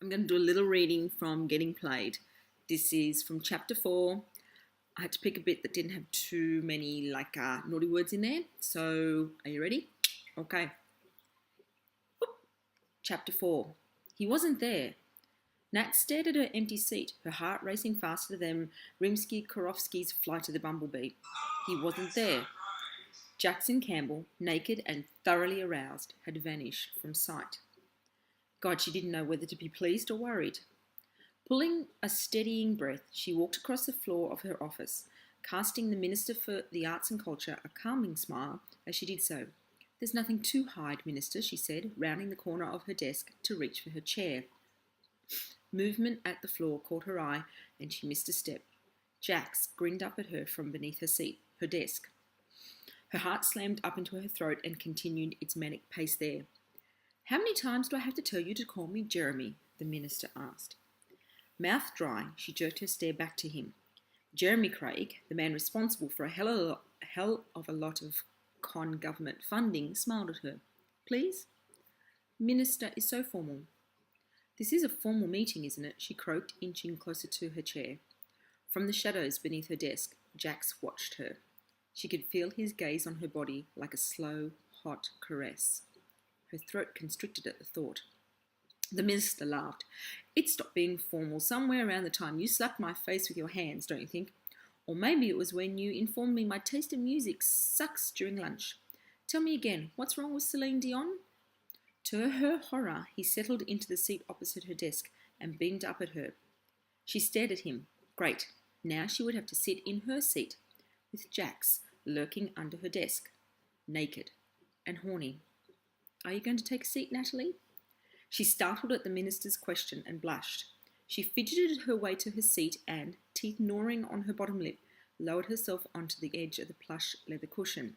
I'm going to do a little reading from Getting Played. This is from chapter 4. I had to pick a bit that didn't have too many naughty words in there. So, are you ready? Okay. Chapter 4. He wasn't there. Nat stared at her empty seat, her heart racing faster than Rimsky-Korovsky's Flight of the Bumblebee. He wasn't there. Jackson Campbell, naked and thoroughly aroused, had vanished from sight. God, she didn't know whether to be pleased or worried. Pulling a steadying breath, she walked across the floor of her office, casting the Minister for the Arts and Culture a calming smile as she did so. There's nothing to hide, Minister, she said, rounding the corner of her desk to reach for her chair. Movement at the floor caught her eye, and she missed a step. Jax grinned up at her from beneath her desk. Her heart slammed up into her throat and continued its manic pace there. How many times do I have to tell you to call me Jeremy? The minister asked. Mouth dry, she jerked her stare back to him. Jeremy Craig, the man responsible for a hell of a lot of con government funding, smiled at her. Please? Minister is so formal. This is a formal meeting, isn't it? She croaked, inching closer to her chair. From the shadows beneath her desk, Jax watched her. She could feel his gaze on her body like a slow, hot caress. Her throat constricted at the thought. The minister laughed. It stopped being formal somewhere around the time you slapped my face with your hands, don't you think? Or maybe it was when you informed me my taste in music sucks during lunch. Tell me again, what's wrong with Celine Dion? To her horror, he settled into the seat opposite her desk and beamed up at her. She stared at him. Great. Now she would have to sit in her seat, with Jax lurking under her desk, naked and horny. Are you going to take a seat, Natalie? She startled at the minister's question and blushed. She fidgeted her way to her seat and, teeth gnawing on her bottom lip, lowered herself onto the edge of the plush leather cushion.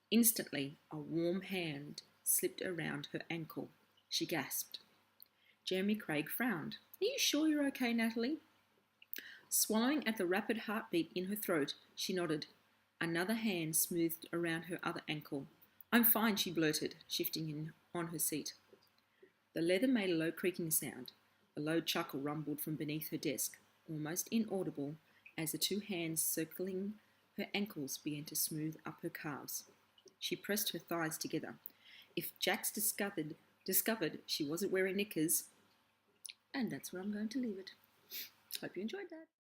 Instantly, a warm hand slipped around her ankle. She gasped. Jeremy Craig frowned. Are you sure you're okay, Natalie? Swallowing at the rapid heartbeat in her throat, she nodded. Another hand smoothed around her other ankle. I'm fine, she blurted, shifting in on her seat. The leather made a low creaking sound. A low chuckle rumbled from beneath her desk, almost inaudible, as the two hands circling her ankles began to smooth up her calves. She pressed her thighs together. If Jax discovered she wasn't wearing knickers, and that's where I'm going to leave it. Hope you enjoyed that.